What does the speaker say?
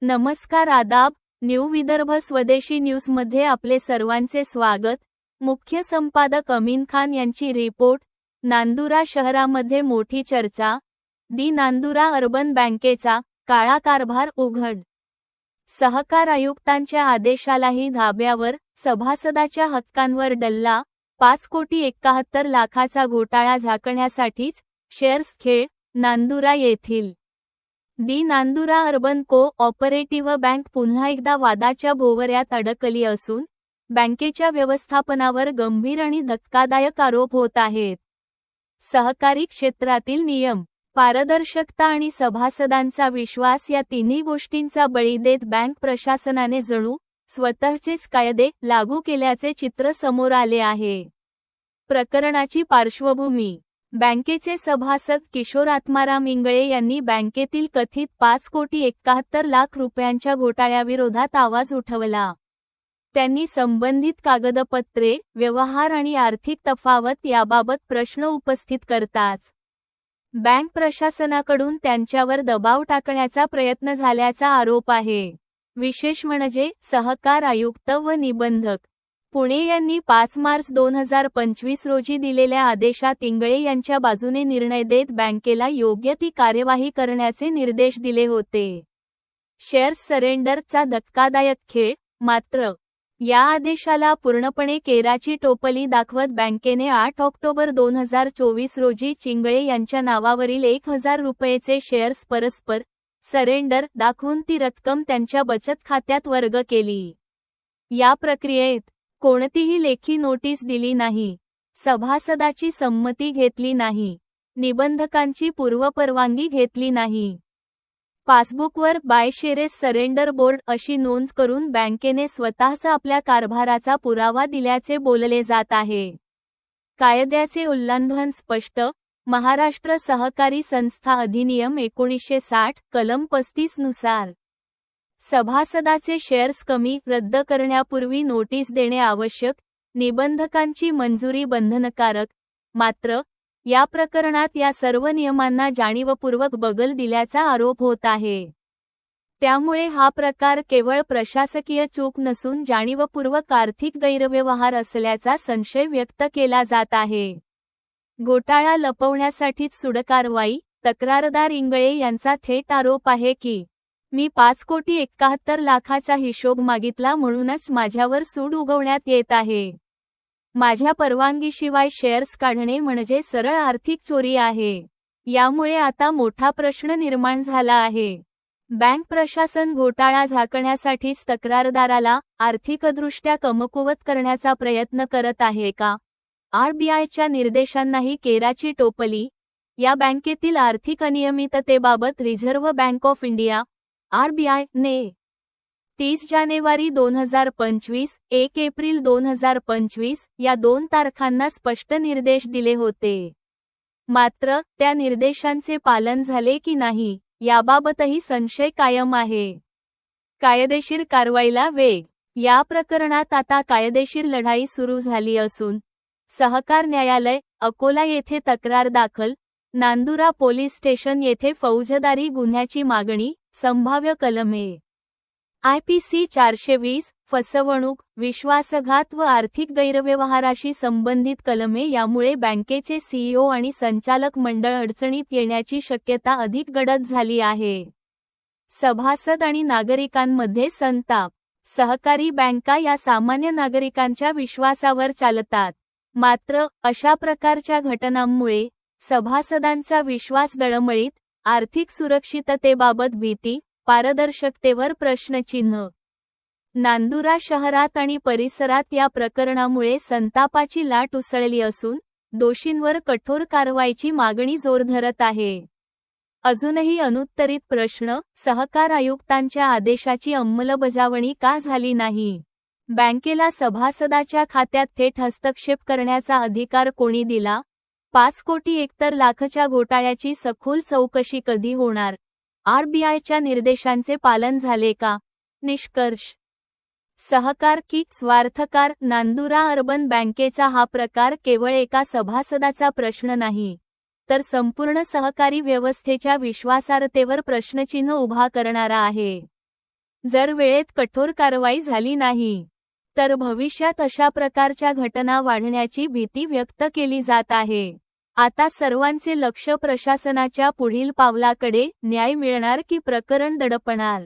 नमस्कार आदाब, न्यू विदर्भ स्वदेशी न्यूजमध्ये आपले सर्वांचे स्वागत। मुख्य संपादक अमीन खान यांची रिपोर्ट। नांदुरा शहरामध्ये मोठी चर्चा। नांदुरा अर्बन बँकेचा काळा कारभार उघड। सहकार आयुक्तांच्या आदेशालाही धाब्यावर, सभासदाच्या हक्कांवर डल्ला। 5,71,00,000चा घोटाळा झाकण्यासाठीच शेअर्स खेळ। नांदुरा येथील नांदुरा अर्बन को-ऑपरेटिव्ह बँक पुन्हा एकदा वादाच्या भोवऱ्यात अडकली असून बँकेच्या व्यवस्थापनावर गंभीर आणि धक्कादायक आरोप होत आहेत। सहकारी क्षेत्रातील नियम, पारदर्शकता आणि सभासदांचा विश्वास या तिन्ही गोष्टींचा बळी देत बँक प्रशासनाने जणू स्वतःचेच कायदे लागू केल्याचे चित्र समोर आले आहे। प्रकरणाची पार्श्वभूमी: बँकेचे सभासद किशोर आत्माराम इंगळे यांनी बँकेतील कथित 5,71,00,000 रुपयांच्या घोटाळ्याविरोधात आवाज उठवला। त्यांनी संबंधित कागदपत्रे, व्यवहार आणि आर्थिक तफावत याबाबत प्रश्न उपस्थित करताच बँक प्रशासनाकडून त्यांच्यावर दबाव टाकण्याचा प्रयत्न झाल्याचा आरोप आहे। विशेष म्हणजे सहकार आयुक्त व निबंधक पुणे यांनी 5 मार्च 2025 रोजी दिलेल्या आदेशात इंगळे यांच्या बाजूने निर्णय देत बँकेला योग्य ती कार्यवाही करण्याचे निर्देश दिले होते। शेअर्स सरेंडरचा धक्कादायक खेळ। मात्र या आदेशाला पूर्णपणे केराची टोपली दाखवत बँकेने 8 ऑक्टोबर 2024 रोजी इंगळे यांच्या नावावरील 1,000 रुपयेचे शेअर्स परस्पर सरेंडर दाखवून ती रक्कम त्यांच्या बचत खात्यात वर्ग केली। या प्रक्रियेत कोणतीही लेखी नोटीस दिली नाही, सभासदाची संमती घेतली नाही, निबंधकांची पूर्वपरवानगी घेतली नाही। पासबुकवर बाय शेअर्स सरेंडर बोर्ड अशी नोंद करून बँकेने स्वतःचा आपल्या कारभाराचा पुरावा दिल्याचे बोलले जात आहे। कायद्याचे उल्लंघन स्पष्ट। महाराष्ट्र सहकारी संस्था अधिनियम 1960 कलम 35 नुसार सभासदाचे शेअर्स कमी रद्द करण्यापूर्वी नोटीस देणे आवश्यक, निबंधकांची मंजुरी बंधनकारक। मात्र या प्रकरणात या सर्व नियमांना जाणीवपूर्वक बगल दिल्याचा आरोप होत आहे। त्यामुळे हा प्रकार केवळ प्रशासकीय चूक नसून जाणीवपूर्वक आर्थिक गैरव्यवहार असल्याचा संशय व्यक्त केला जात आहे। घोटाळा लपवण्यासाठीच सूडकारवाई। तक्रारदार इंगळे यांचा थेट आरोप आहे की मी 5,71,00,000चा हिशोब मागितला म्हणूनच माझ्यावर सूड उगवण्यात येत आहे। माझ्या परवानगीशिवाय शेअर्स काढणे म्हणजे सरळ आर्थिक चोरी आहे। यामुळे आता मोठा प्रश्न निर्माण झाला आहे। बँक प्रशासन घोटाळा झाकण्यासाठीच तक्रारदाराला आर्थिकदृष्ट्या कमकुवत करण्याचा प्रयत्न करत आहे का? आरबीआयच्या निर्देशांनाही केराची टोपली। या बँकेतील आर्थिक अनियमिततेबाबत reserve bank of India RBI ने 30 जानेवारी 2025, 1 एप्रिल 2025 या 2 तारखांना स्पष्ट निर्देश दिले होते। मात्र त्या निर्देशांचे पालन झाले की नाही याबाबतही संशय कायम आहे। कायदेशीर कारवाईला वेग। या प्रकरणात आता कायदेशीर लढाई सुरू झाली असून सहकार न्यायालय, अकोला येथे तक्रार दाखल, नांदुरा पोलीस स्टेशन येथे फौजदारी गुन्ह्याची मागणी। संभाव्य कलमे: IPC 420 फसवणूक, विश्वासघात व आर्थिक गैरव्यवहाराशी संबंधित कलमे। यामुळे बँकेचे CEO आणि संचालक मंडळ अडचणीत येण्याची शक्यता अधिक गडद झाली आहे। सभासद आणि नागरिकांमध्ये संताप। सहकारी बँका या सामान्य नागरिकांच्या विश्वासावर चालतात। मात्र अशा प्रकारच्या घटनांमुळे सभासदांचा विश्वास डळमळीत, आर्थिक सुरक्षिततेबाबत भीती, पारदर्शकतेवर प्रश्नचिन्ह। नांदुरा शहरात आणि परिसरात या प्रकरणामुळे संतापाची लाट उसळली असून दोषींवर कठोर कारवाईची मागणी जोर धरत आहे। अजूनही अनुत्तरित प्रश्न: सहकार आयुक्तांच्या आदेशाची अंमलबजावणी का झाली नाही? बँकेला सभासदाच्या खात्यात थेट हस्तक्षेप करण्याचा अधिकार कोणी दिला? 5,71,00,000च्या घोटाळ्याची सखोल चौकशी कधी होणार? आरबीआयच्या निर्देशांचे पालन झाले का? निष्कर्ष: सहकार की स्वार्थकार नांदुरा अर्बन बँकेचा हा प्रकार केवळ एका सभासदाचा प्रश्न नाही, तर संपूर्ण सहकारी व्यवस्थेच्या विश्वासार्हतेवर प्रश्नचिन्ह उभा करणारा आहे. जर वेळेत कठोर कारवाई झाली नाही, तर भविष्यात अशा प्रकारच्या घटना वाढण्याची भीती व्यक्त केली जात आहे. आता सर्वांचे लक्ष प्रशासनाच्या पुढील पावलाकडे, न्याय मिळणार की प्रकरण दडपणार.